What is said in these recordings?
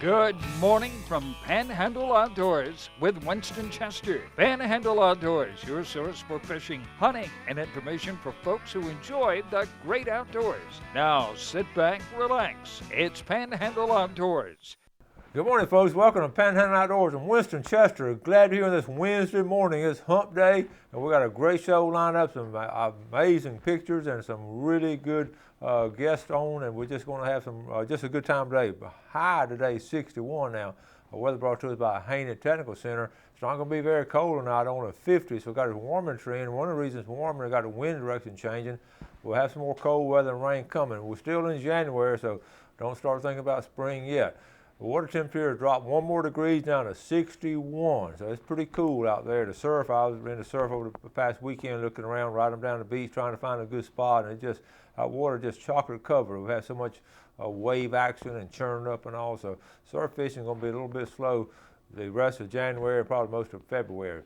Good morning from Panhandle Outdoors with Winston Chester. Panhandle Outdoors, your source for fishing, hunting, and information for folks who enjoy the great outdoors. Now sit back, relax. It's Panhandle Outdoors. Good morning, folks. Welcome to Panhandle Outdoors. I'm Winston Chester. Glad to be here this Wednesday morning. It's hump day, and we got a great show lined up, some amazing pictures and some really good guests on, and we're just going to have some just a good time today. High today, 61 now. Weather brought to us by Haney Technical Center. It's not going to be very cold tonight, only 50, so we've got a warming trend. One of the reasons it's warmer, we got the wind direction changing. We'll have some more cold weather and rain coming. We're still in January, so don't start thinking about spring yet. The water temperature has dropped 1 more degree down to 61, so it's pretty cool out there. The surf, I was in the surf over the past weekend looking around, riding down the beach, trying to find a good spot, and it just, our water just chocolate covered. We've had so much wave action and churning up and all, so surf fishing is going to be a little bit slow the rest of January and probably most of February.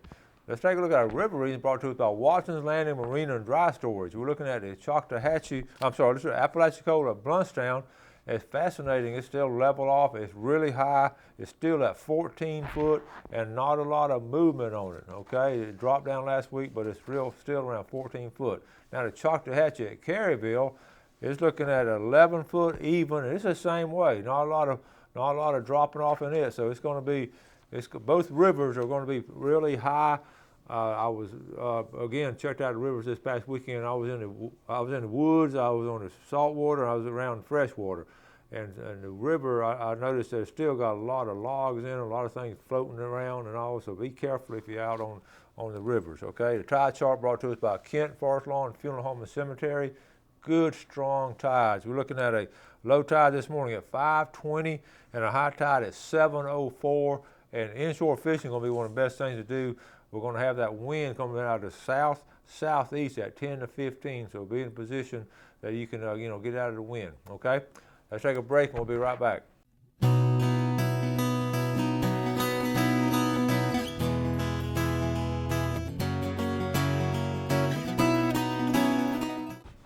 Let's take a look at our river region brought to us by Watson's Landing Marina and Dry Storage. We're looking at the this is Apalachicola, Bluntstown. It's fascinating. It's still level off. It's really high. It's still at 14 foot and not a lot of movement on it, okay? It dropped down last week, but it's still around 14 foot. Now the Choctawhatchee at Caryville is looking at 11 foot even. It's the same way. Not a lot of dropping off in it. So it's going to be, both rivers are going to be really high. I was again checked out the rivers this past weekend. I was in the woods. I was on the saltwater. I was around freshwater, and the river. I noticed there's still got a lot of logs in it, a lot of things floating around, and all. So be careful if you're out on the rivers. Okay. The tide chart brought to us by Kent Forest Lawn Funeral Home and Cemetery. Good strong tides. We're looking at a low tide this morning at 5:20 and a high tide at 7:04. And inshore fishing is going to be one of the best things to do. We're going to have that wind coming out of the southeast at 10 to 15, so be in a position that you can get out of the wind, okay? Let's take a break and we'll be right back.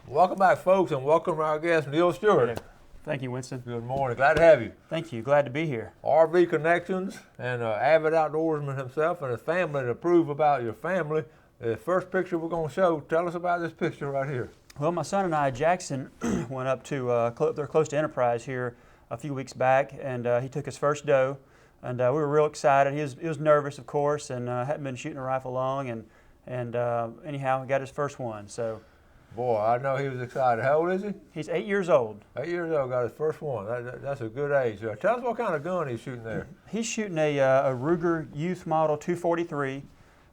Welcome back, folks, and welcome to our guest, Neil Stewart. Thank you, Winston. Good morning. Glad to have you. Thank you. Glad to be here. RV Connections and avid outdoorsman himself and his family to prove about your family. The first picture we're going to show, tell us about this picture right here. Well, my son and I, Jackson, went up to, they're close to Enterprise here a few weeks back, and he took his first doe, and we were real excited. He was nervous, of course, and hadn't been shooting a rifle long, and anyhow, he got his first one. So. Boy, I know he was excited. How old is he? He's 8 years old. 8 years old, got his first one. That's a good age. Tell us what kind of gun he's shooting there. He's shooting a Ruger Youth Model 243,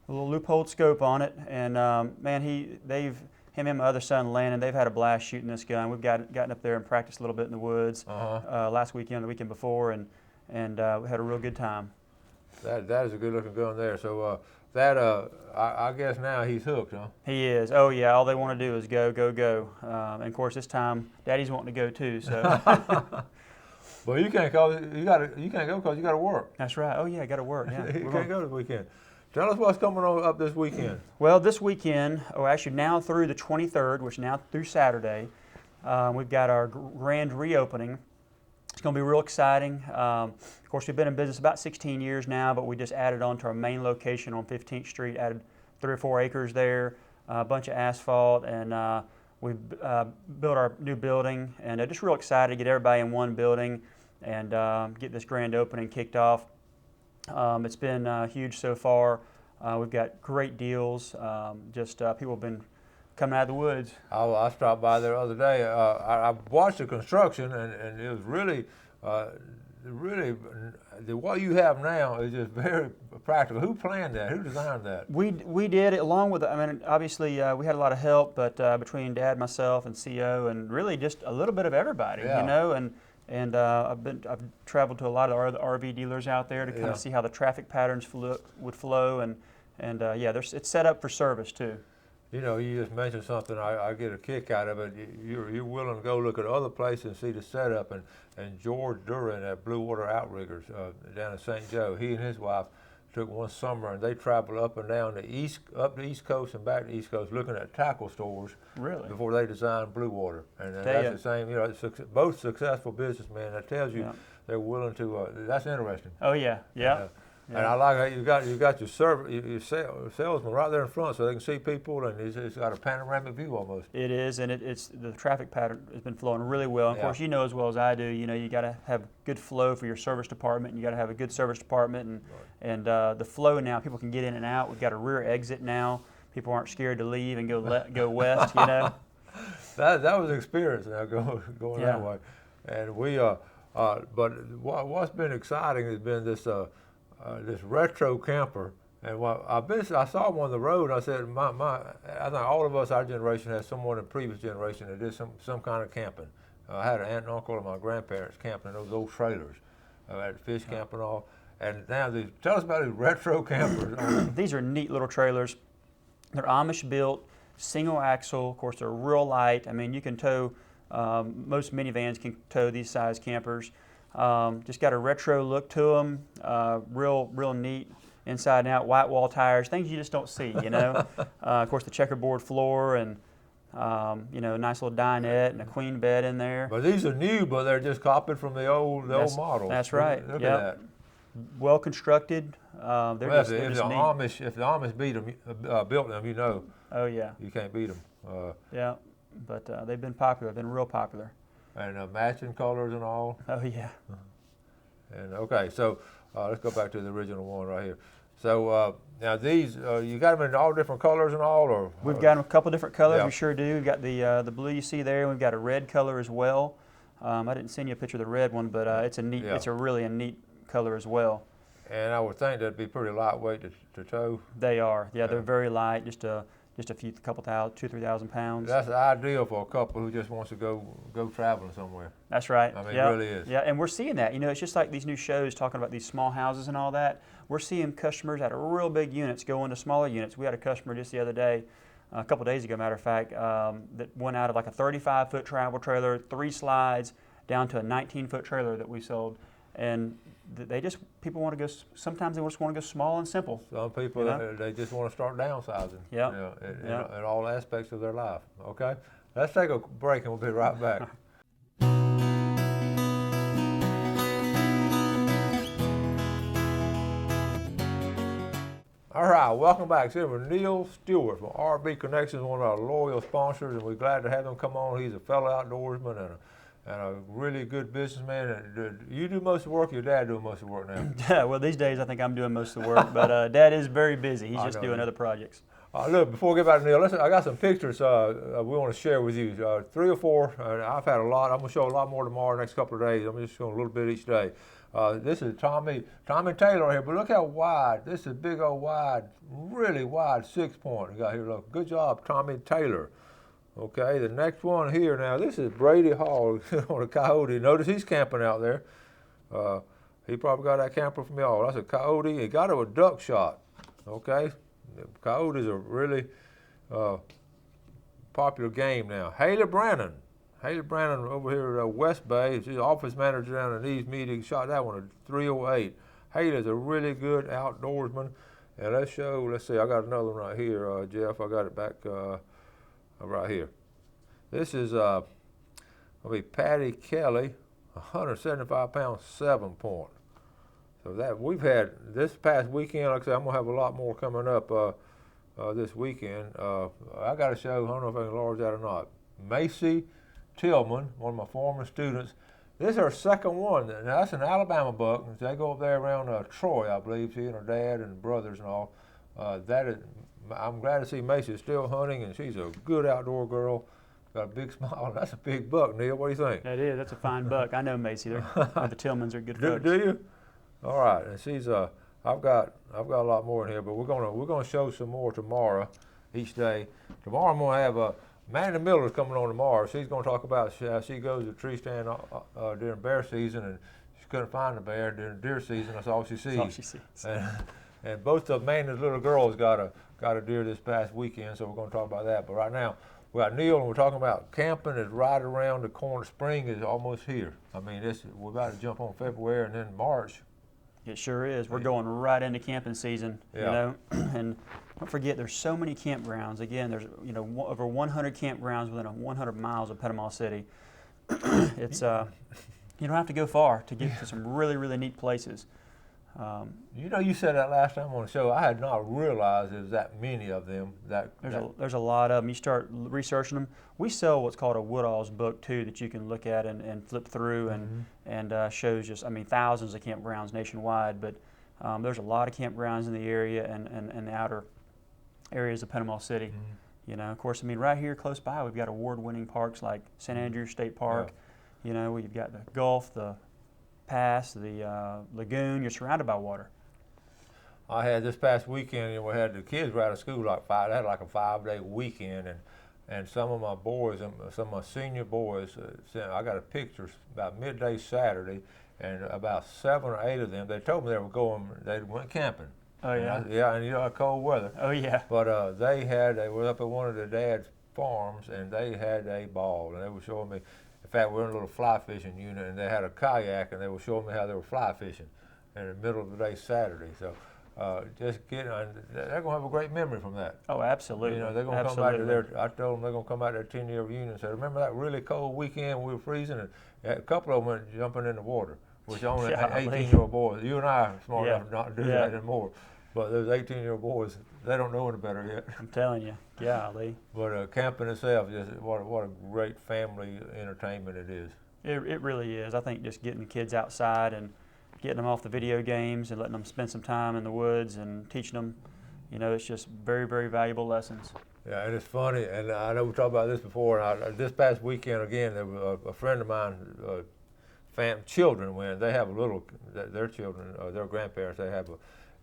a little loophole scope on it, and man, him and my other son Landon, they've had a blast shooting this gun. We've gotten up there and practiced a little bit in the woods last weekend, the weekend before, and we had a real good time. That is a good looking gun there. So I guess now he's hooked, huh? He is. Oh yeah. All they want to do is go, go, go. And of course this time, Daddy's wanting to go too. So. Well, you can't go. You can't go because you got to work. That's right. Oh yeah, I got to work. Yeah. You can't go this weekend. Tell us what's coming on up this weekend. Well, this weekend, actually now through the 23rd, which is now through Saturday, we've got our grand reopening. It's going to be real exciting. Of course, we've been in business about 16 years now, but we just added on to our main location on 15th Street, added 3 or 4 acres there, a bunch of asphalt, and we've built our new building, and just real excited to get everybody in one building and get this grand opening kicked off. It's been huge so far. We've got great deals. People have been coming out of the woods. I stopped by there the other day. I watched the construction, and it was really what you have now is just very practical. Who planned that? Who designed that? We did it along with, obviously we had a lot of help, but between Dad, myself, and CO, and really just a little bit of everybody, and I've traveled to a lot of the RV dealers out there to kind of see how the traffic patterns would flow, and it's set up for service too. You know, you just mentioned something, I get a kick out of it. You're willing to go look at other places and see the setup. And George Duran at Blue Water Outriggers down in St. Joe, he and his wife took one summer and they traveled up and down the East Coast and back to the East Coast looking at tackle stores. Really? Before they designed Blue Water. And that's the same, it's both successful businessmen. That tells you they're willing to. That's interesting. Oh yeah, yeah. And I like how you got your salesman right there in front, so they can see people, and it's got a panoramic view almost. It is, and it's the traffic pattern has been flowing really well. And of course, you know as well as I do, you got to have good flow for your service department, and you got to have a good service department, and the flow now, people can get in and out. We've got a rear exit now. People aren't scared to leave and go west. That was an experience now going that way, and we but what's been exciting has been this retro camper. And I saw one on the road. And I said, I think all of us, our generation, has someone in the previous generation that did some kind of camping. I had an aunt and uncle and my grandparents camping in those old trailers, at fish camp and all. And now, tell us about these retro campers. These are neat little trailers. They're Amish built, single axle. Of course, they're real light. I mean, you can tow. Most minivans can tow these size campers. Just got a retro look to them. Real neat. Inside and out, white wall tires, things you just don't see, Of course, the checkerboard floor and, a nice little dinette and a queen bed in there. But these are new, but they're just copied from the old model. That's right. Look at that. Well constructed. If the Amish built them, Oh yeah. You can't beat them. Yeah, but they've been popular. Been real popular. And matching colors and all. Oh yeah. And okay, so let's go back to the original one right here. So now these, you got them in all different colors and all, or we've got them a couple different colors. Yeah. We sure do. We've got the blue you see there. We've got a red color as well. I didn't send you a picture of the red one, but it's a neat. Yeah. It's a really neat color as well. And I would think that'd be pretty lightweight to tow. They are. Yeah, they're very light. Just a couple thousand, 2,000-3,000 pounds. That's ideal for a couple who just wants to go traveling somewhere. That's right. I mean, it really is. Yeah, and we're seeing that. It's just like these new shows talking about these small houses and all that. We're seeing customers out of real big units go into smaller units. We had a customer just the other day, a couple days ago, matter of fact, that went out of like a 35-foot travel trailer, 3 slides, down to a 19-foot trailer that we sold. And people want to go, sometimes they just want to go small and simple. Some people, they just want to start downsizing. Yeah. In all aspects of their life. Okay? Let's take a break and we'll be right back. All right, welcome back. Here with Neil Stewart from RV Connections, one of our loyal sponsors, and we're glad to have him come on. He's a fellow outdoorsman and a really good businessman. And you do most of the work, your dad doing most of the work now? Yeah, well, these days I think I'm doing most of the work, but Dad is very busy. He's just doing other projects. Look, before we get back to Neil, I got some pictures we want to share with you. 3 or 4, and I've had a lot. I'm going to show a lot more tomorrow, next couple of days. I'm just showing a little bit each day. This is Tommy Taylor here, but look how wide. This is big old wide, really wide 6-point. You got here, look. Good job, Tommy Taylor. Okay, the next one here now, this is Brady Hall on a Coyote. Notice he's camping out there. He probably got that camper from y'all. That's a Coyote. He got it with duck shot. Okay, Coyotes are really popular game now. Haley Brannon over here at West Bay. She's the office manager down in East Meeting. Shot that one at 308. Haley's a really good outdoorsman. And let's see, I got another one right here, Jeff. I got it back right here. This is gonna be Patty Kelly, 175-pound 7-point. So that we've had this past weekend. Like I said, I'm gonna have a lot more coming up this weekend. I got to show. I don't know if I can enlarge that or not. Macy Tillman, one of my former students. This is her second one. Now that's an Alabama buck. They go up there around Troy, I believe. She and her dad and brothers and all. I'm glad to see Macy still hunting, and she's a good outdoor girl. Got a big smile. That's a big buck, Neil. What do you think? That is. That's a fine buck. I know Macy. The Tillmans are good folks. Do you? All right. And she's I've got a lot more in here, but we're gonna show some more tomorrow, each day. Tomorrow I'm gonna have Amanda Miller's coming on tomorrow. She's gonna talk about how she goes to the tree stand during bear season, and she couldn't find a bear during deer season. That's all she sees. That's all she sees. And both of Amanda's little girls got a deer this past weekend, so we're going to talk about that. But right now, we got Neil, and we're talking about camping is right around the corner. Spring is almost here. I mean, we're about to jump on February and then March. It sure is. We're going right into camping season, and don't forget there's so many campgrounds. Again, there's over 100 campgrounds within 100 miles of Panama City. It's You don't have to go far to get to some really, really neat places. You know, you said that last time on the show. I had not realized there's that many of them. There's a lot of them. You start researching them. We sell what's called a Woodall's book too that you can look at and flip through and shows just, I mean, thousands of campgrounds nationwide. But there's a lot of campgrounds in the area and the outer areas of Panama City. You know, of course, I mean, right here close by, we've got award-winning parks like St. Andrews State Park. You know, we've got the Gulf, the Pass, the lagoon. You're surrounded by water. I had this past weekend, we had the kids were out of school I had like a 5-day weekend, and some of my boys, some of my senior boys, I got a picture about midday Saturday, and about 7 or 8 of them, they told me they went camping. Oh yeah. And you know, cold weather. Oh yeah. But they were up at one of their dad's farms, and they had a ball, and they were showing me. In fact, we're in a little fly fishing unit, and they had a kayak, and they were showing me how they were fly fishing in the middle of the day Saturday. So just kidding, they're going to have a great memory from that. Oh, absolutely. You know, they're going to come back to I told them they're going to come back to their 10-year reunion and say, remember that really cold weekend when we were freezing? And a couple of them went jumping in the water, which only 18-year-old boys. You and I are smart enough not to do that anymore. But those 18-year-old boys, they don't know any better yet. I'm telling you, golly. But camping itself, what a great family entertainment it is. It really is. I think just getting the kids outside and getting them off the video games and letting them spend some time in the woods and teaching them, you know, it's just very, very valuable lessons. Yeah, and it's funny, and I know we talked about this before, and this past weekend, again, there was a friend of mine, children went, they have their children, their grandparents, they have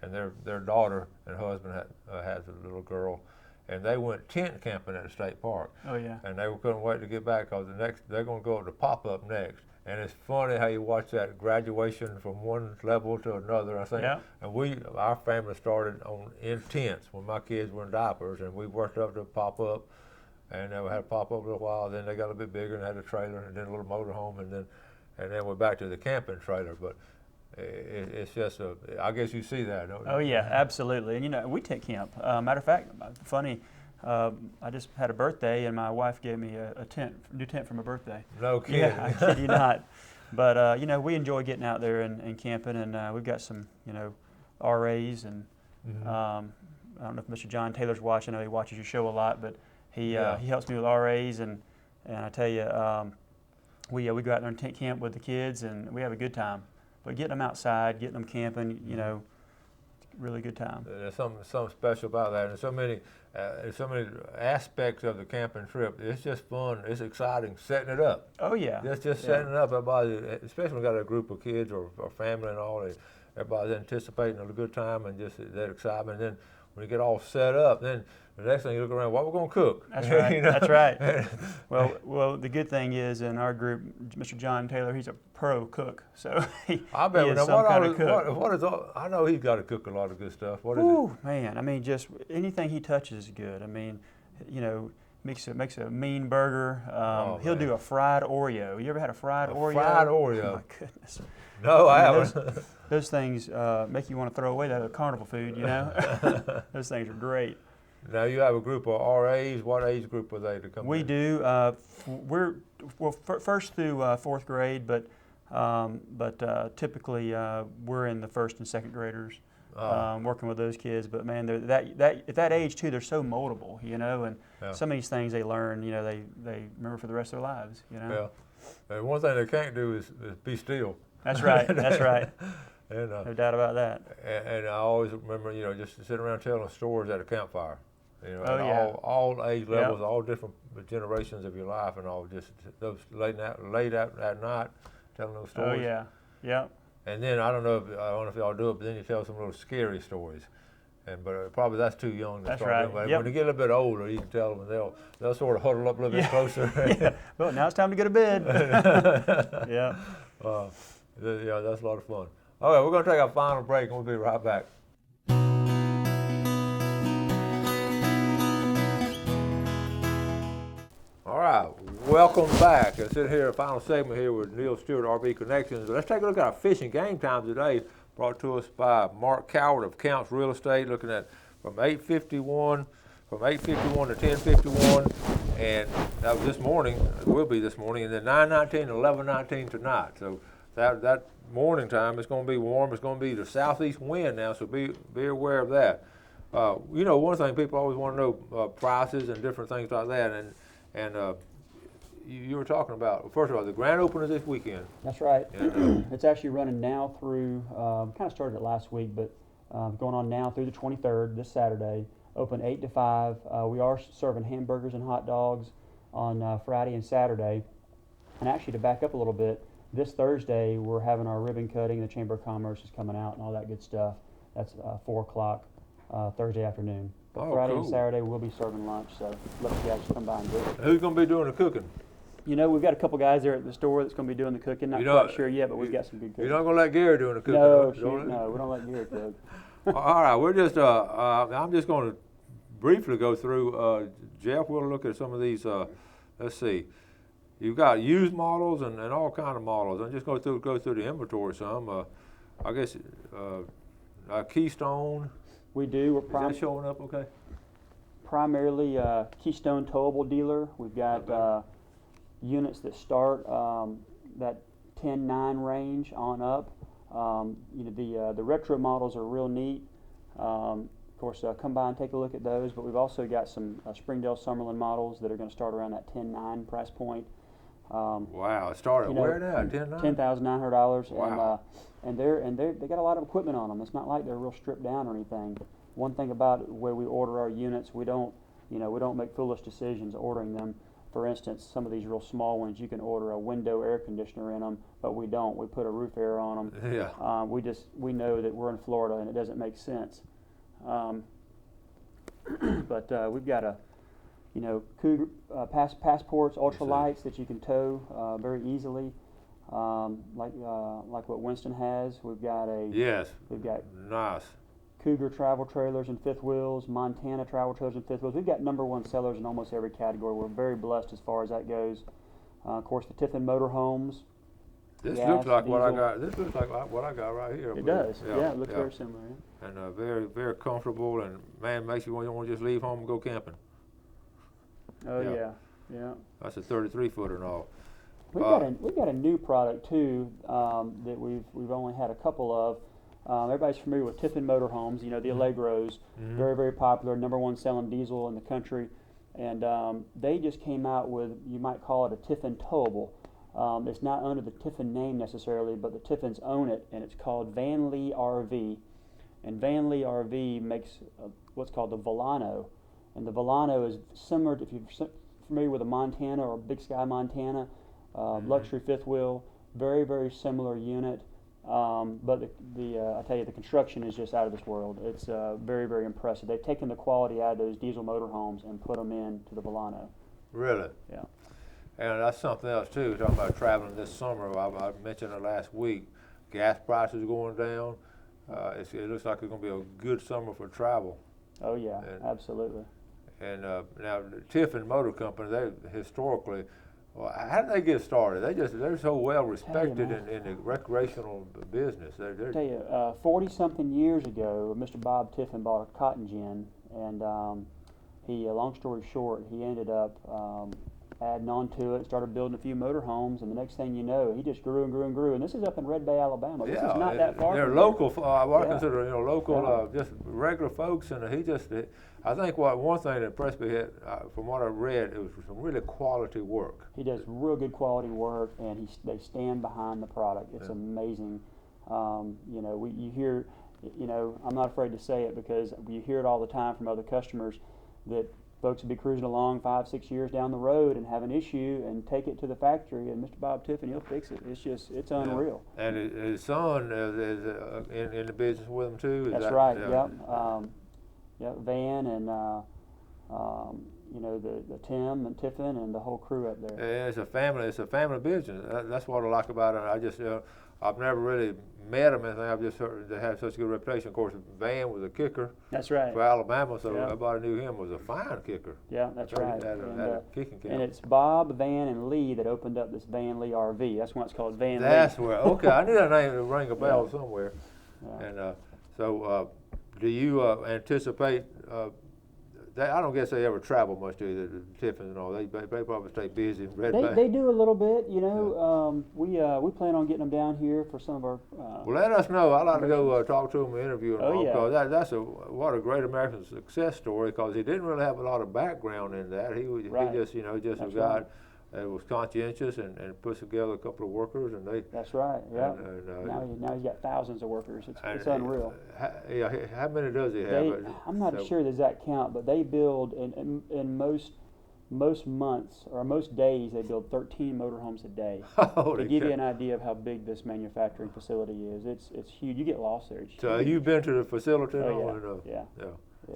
and their daughter and husband has a little girl, and they went tent camping at the state park. Oh yeah. And they couldn't wait to get back because they're going to go up to pop-up next. And it's funny how you watch that graduation from one level to another. I think. Yeah. And our family started in tents when my kids were in diapers, and we worked up to pop-up, and we had a pop-up a little while. Then they got a bit bigger and had a trailer, and then a little motorhome, and then we're back to the camping trailer. But it's just I guess you see that, don't you? Oh yeah, absolutely. And you know, we tent camp. Matter of fact, funny, I just had a birthday, and my wife gave me a new tent for my birthday. No kidding. Yeah, I kid you not. But you know, we enjoy getting out there and camping, and we've got some, you know, RAs, and I don't know if Mr. John Taylor's watching. I know he watches your show a lot, but he helps me with RAs, and I tell you, we go out there and tent camp with the kids, and we have a good time. But getting them outside, getting them camping, you know, really good time. There's something special about that, and there's so many aspects of the camping trip. It's just fun. It's exciting setting it up. Oh yeah. Just setting it up. Everybody, especially when you got a group of kids or family and all, everybody's anticipating a good time and just that excitement. And then when you get all set up, then the next thing you look around, what we're going to cook. That's right. You know? That's right. Well, the good thing is in our group, Mr. John Taylor, he's a pro cook, so I bet. He is now, some kind of cook. I know he's got to cook a lot of good stuff. What is it? Man, I mean, just anything he touches is good. I mean, you know, makes a mean burger. He'll do a fried Oreo. You ever had a fried Oreo? Fried Oreo. Oh my goodness. No, I haven't. Those things make you want to throw away that carnival food. You know, those things are great. Now you have a group of RAs. What age group are they to come? We do. We're first through fourth grade, but typically we're in the first and second graders, working with those kids. But man, they're at that age too, they're so moldable, you know, and some of these things they learn, you know, they remember for the rest of their lives, you know. Yeah. And one thing they can't do is be still. That's right. That's right. And, no doubt about that. And I always remember, you know, just to sit around telling stories at a campfire. You know, all age levels, all different generations of your life, and all just those late at night, telling those stories. Oh yeah, yeah. And then I don't know if y'all do it, but then you tell some little scary stories. But probably that's too young to start doing. But when they get a little bit older, you can tell them, and they'll sort of huddle up a little bit closer. Yeah. Well, now it's time to go to bed. Yeah. Yeah, that's a lot of fun. All right, we're going to take our final break, and we'll be right back. All right, welcome back. I sit here, final segment here with Neil Stewart, RV Connections. Let's take a look at our fishing game times today, brought to us by Mark Coward of Counts Real Estate, looking at from 8:51 to 10:51. and that was this morning. It will be this morning, and then 9:19 and 11:19 tonight. So that morning time it's going to be warm. It's going to be the southeast wind now, so be aware of that. You know, one thing people always want to know prices and different things like that, and you were talking about, first of all, the grand opening is this weekend. That's right. And, It's actually running now through, kind of started it last week, but going on now through the 23rd, this Saturday, open 8 to 5. We are serving hamburgers and hot dogs on Friday and Saturday. And actually, to back up a little bit, this Thursday, we're having our ribbon cutting. The Chamber of Commerce is coming out and all that good stuff. That's 4 o'clock Thursday afternoon. But Friday and Saturday, we'll be serving lunch, so let you guys come by and do it. who's going to be doing the cooking? You know, we've got a couple guys there at the store that's going to be doing the cooking. Not quite sure yet, but we've got some good cooking. You're not going to let Gary doing the cooking? No, we don't let Gary cook. All right, we're just, I'm just going to briefly go through, Jeff, we'll look at some of these, let's see. You've got used models and all kind of models. I'm just going to go through the inventory some. I guess Keystone. We do. Is that showing up okay? Primarily Keystone towable dealer. We've got units that start that 10.9 range on up. You know, the retro models are real neat. Of course, come by and take a look at those. But we've also got some Springdale Summerlin models that are going to start around that 10.9 price point. Wow, it started where now? $10,900. Wow. And they got a lot of equipment on them. It's not like they're real stripped down or anything. One thing about where we order our units, we don't make foolish decisions ordering them. For instance, some of these real small ones, you can order a window air conditioner in them, but we don't. We put a roof air on them. Yeah. We know that we're in Florida and it doesn't make sense. But we've got Cougar passports, ultralights that you can tow very easily, like what Winston has. We've got nice Cougar travel trailers and fifth wheels, Montana travel trailers and fifth wheels. We've got #1 sellers in almost every category. We're very blessed as far as that goes. Of course, the Tiffin motorhomes. This looks like what I got. This looks like what I got right here. It does. Yeah, it looks very similar. Yeah. And very, very comfortable, and man, makes you want to just leave home and go camping. Oh yeah. That's a 33-footer and all. We've got a new product too that we've only had a couple of. Everybody's familiar with Tiffin motorhomes. You know, the Allegros, very, very popular, #1 selling diesel in the country, and they just came out with, you might call it a Tiffin towable. It's not under the Tiffin name necessarily, but the Tiffins own it, and it's called Van Lee RV. And Van Lee RV makes what's called the Volano, and the Volano is similar to, if you're familiar with a Montana or a Big Sky Montana, luxury fifth wheel, very, very similar unit. But I tell you, the construction is just out of this world. It's very, very impressive. They've taken the quality out of those diesel motorhomes and put them into the Volano. Really? Yeah. And that's something else too. Talking about traveling this summer, I mentioned it last week. Gas prices are going down. It looks like it's going to be a good summer for travel. Oh yeah, absolutely. And now the Tiffin Motor Company, they historically. Well, how did they get started? They're so well respected in the recreational business. I tell you, 40-something years ago, Mr. Bob Tiffin bought a cotton gin, and he, long story short, he ended up adding on to it, started building a few motorhomes, and the next thing you know, he just grew and grew and grew. And this is up in Red Bay, Alabama. This is not that far. They're local. What I consider local, just regular folks, and I think one thing that impressed me, from what I read, it was some really quality work. He does real good quality work, and they stand behind the product. It's amazing. You hear, I'm not afraid to say it because you hear it all the time from other customers that folks will be cruising along 5-6 years down the road and have an issue and take it to the factory, and Mr. Bob Tiffin, he'll fix it. It's unreal. Yeah. And his son is in the business with him too. That's right. Yep. Van and the Tim and Tiffin and the whole crew up there. Yeah, it's a family business. That's what I like about it. I've never really met them, and I've just heard they have such a good reputation. Of course, Van was a kicker. That's right. For Alabama, so everybody knew him was a fine kicker. Yeah, that's right. Had a kicking camp. And it's Bob, Van, and Lee that opened up this Van Lee RV. That's why it's called Van Lee. That's where. Okay, I knew that name would ring a bell somewhere. Yeah. And so, do you anticipate I don't guess they ever travel much, do they, the Tiffins and all? They probably stay busy in Red Bank. They do a little bit, you know. We plan on getting them down here for some of our. Well, let us know. I'd like to go talk to him and interview him. Oh, yeah. Because that's what a great American success story. Because he didn't really have a lot of background in that. He just a guy that was conscientious and put together a couple of workers, and they. That's right. Yeah. Now he's got thousands of workers. It's unreal. How many does he have? I'm not sure the exact count, but they build in most months or most days they build 13 motorhomes a day. To give you an idea of how big this manufacturing facility is, it's huge. You get lost there. It's so huge. you've been to the facility? Yeah.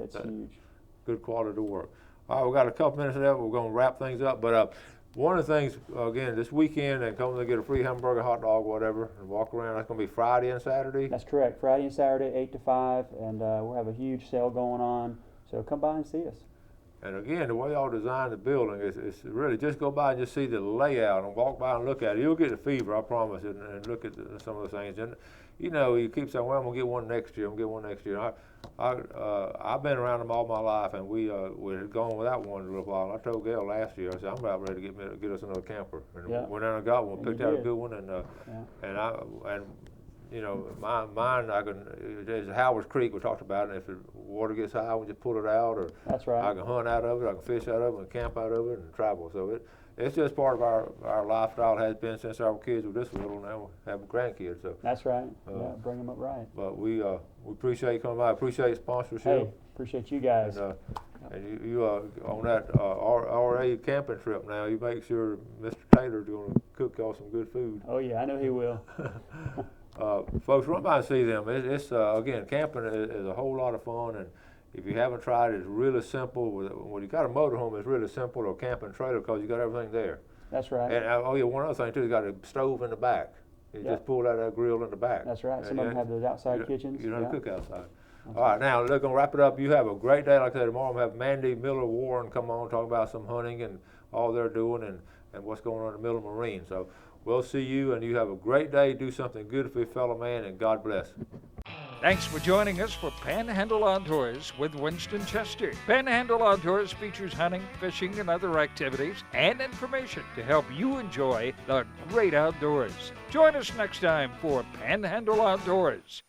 It's huge. Good quality work. All right, we've got a couple minutes left. We're going to wrap things up, but one of the things, again, this weekend, and come to get a free hamburger, hot dog, whatever, and walk around. That's going to be Friday and Saturday? That's correct. Friday and Saturday, 8 to 5, and we'll have a huge sale going on. So come by and see us. And again, the way y'all designed the building is really just go by and just see the layout and walk by and look at it. You'll get the fever, I promise, and look at some of the things. And you know, you keep saying, well, I'm going to get one next year. I'm going to get one next year. I've been around them all my life, and we're going without one in a little while. I told Gail last year, I said, I'm about ready to get us another camper. And went down and got one, picked out a good one, and you know, mine, there's Howard's Creek we talked about, and if the water gets high, we just pull it out, or that's right. I can hunt out of it, I can fish out of it, and camp out of it, and travel. So it's just part of our lifestyle. It has been since our kids were this little. Now we have grandkids. So that's right. Bring them up right. But we appreciate you coming by. Appreciate sponsorship. Hey, appreciate you guys. And you on that RA camping trip now, you make sure Mr. Taylor's going to cook y'all some good food. Oh yeah, I know he will. Folks, run by and see them. It's again, camping is a whole lot of fun, and if you haven't tried it, it's really simple. When you got a motorhome, it's really simple, or a camping trailer, because you got everything there. That's right. And one other thing too, you got a stove in the back. You just pull out that grill in the back. That's right. Some of them have those outside kitchens. You don't have to cook outside. All right, now they're going to wrap it up. You have a great day. Like I said, tomorrow we'll have Mandy Miller Warren come on, talk about some hunting and all they're doing and what's going on in the Miller Marine. So we'll see you, and you have a great day. Do something good for your fellow man, and God bless. Thanks for joining us for Panhandle Outdoors with Winston Chester. Panhandle Outdoors features hunting, fishing, and other activities and information to help you enjoy the great outdoors. Join us next time for Panhandle Outdoors.